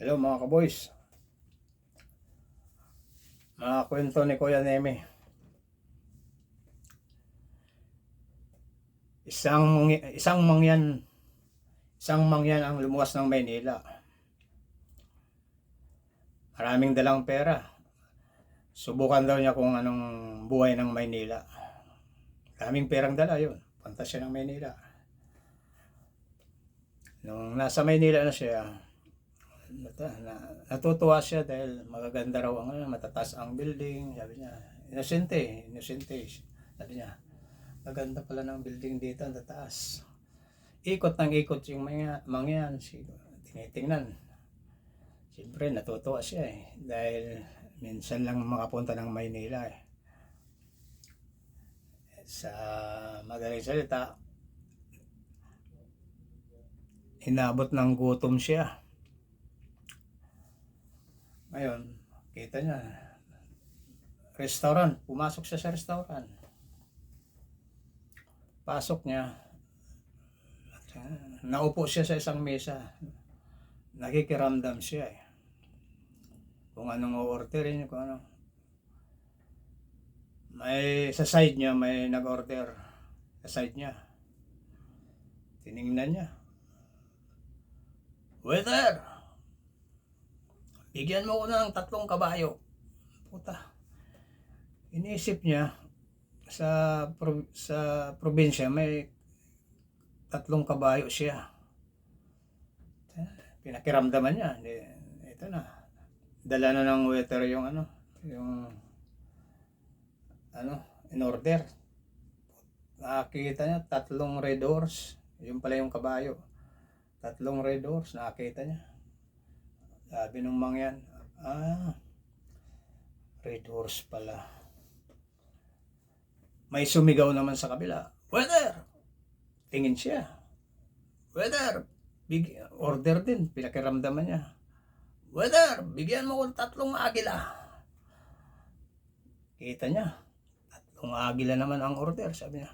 Hello mga kaboys, mga kwento ni Kuya Neme. Isang mangyan ang lumuwas ng Maynila. Maraming dalang pera. Subukan daw niya kung anong buhay ng Maynila. Maraming perang dala yun. Punta siya ng Maynila. Nung nasa Maynila na siya, natutuwa siya dahil magaganda raw ang matataas ang building. Sabi niya, inosente. Sabi niya, maganda pala ng building dito, ang tataas. Ikot ng ikot yung mangyan, tinitingnan. Siyempre natutuwa siya dahil minsan lang makapunta ng Maynila Sa madaling salita, inabot ng gutom siya. Ngayon, kita niya, restaurant, pumasok siya sa restaurant. Pasok niya, naupo siya sa isang mesa. Nakikiramdam siya kung anong o-orderin, kung ano. May sa side niya, may nag-order sa side niya. Tiningnan niya, waiter, bigyan mo ko ng 3 kabayo. Puta. Iniisip niya, sa probinsya may 3 kabayo siya. Pinakiramdaman niya, ito na. Dala na ng waiter yung in order. Nakakita niya 3 red horse. Yun pala yung kabayo. 3 red horse, nakakita niya. Sabi nung mangyan, red horse pala. May sumigaw naman sa kabila, waiter! Tingin siya, waiter! Big order din, pinakiramdaman niya. Waiter, bigyan mo ko 3 agila. Kita niya, 3 agila naman ang order, sabi niya.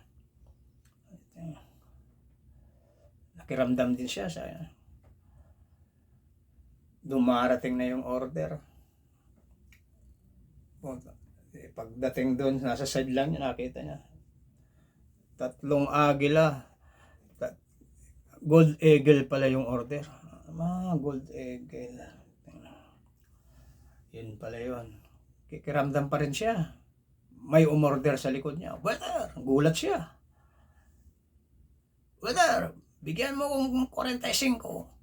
Nakiramdam din siya. Dumarating na yung order. Pagdating doon, nasa side lang niya, nakita niya 3 agila. Gold eagle pala yung order. Gold eagle. Yun pala yun. Kikiramdam pa rin siya. May umorder sa likod niya. Waiter! Gulat siya. Waiter! Bigyan mo kong 45.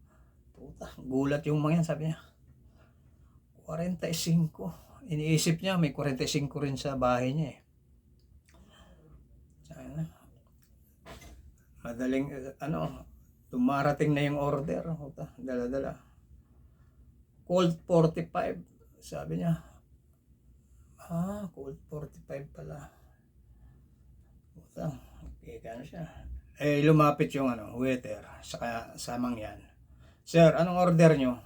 Puta, gulat yung mga yan, sabi niya. 45. Iniisip niya, may 45 rin sa bahay niya Madaling, dumarating na yung order. Dala-dala. Cold 45. Sabi niya, cold 45 pala. Okay, kano siya. Lumapit yung waiter sa mangyan. Sir, anong order nyo?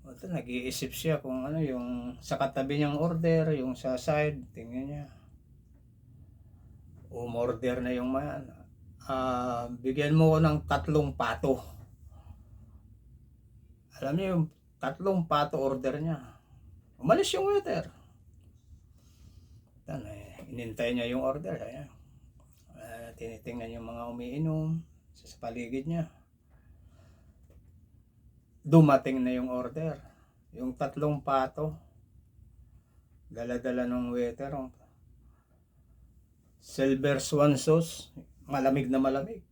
Nag-iisip siya kung yung sa katabi niyang order, yung sa side, tingnan niya. Umorder na yung mayan. Bigyan mo ko ng 3 pato. Alam niyo yung 3 pato order niya. Umalis yung waiter. Inintay niya yung order. Tinitingnan yung mga umiinom sa paligid niya. Dumating na yung order. Yung 3 pato. Dala-dala ng waiter. Silver swan sauce. Malamig na malamig.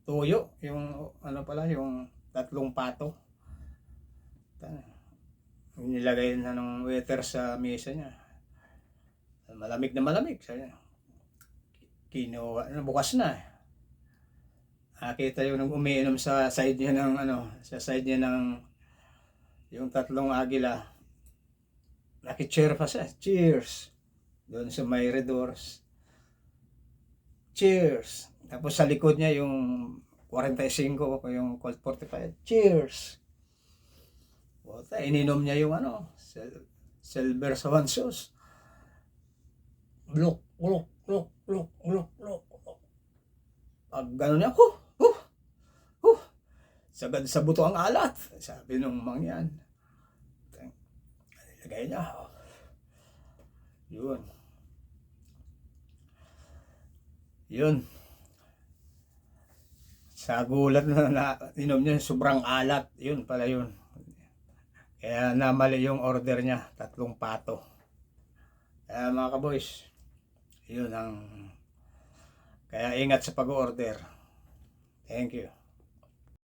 Tuyo. Yung yung 3 pato. Nilagay na ng waiter sa mesa niya. Malamig na malamig. Kinuha, bukas na. Nakita yung umiinom sa side niya ng yung 3 agila. Naki-cheer pa siya. Cheers. Doon sa may red doors. Cheers. Tapos sa likod niya yung 45 o yung Colt 45. Cheers. Ininom niya yung silver swan sauce. Gluk. Pag gano'n niya, sagad sa buto ang alat. Sabi nung mangyan. Nilagay niya. Yun. Yun. Sa gulat na inom niya, sobrang alat. Yun pala yun. Kaya namali yung order niya. 3 pato. Kaya mga kaboys, yun ang... Kaya ingat sa pag-order. Thank you.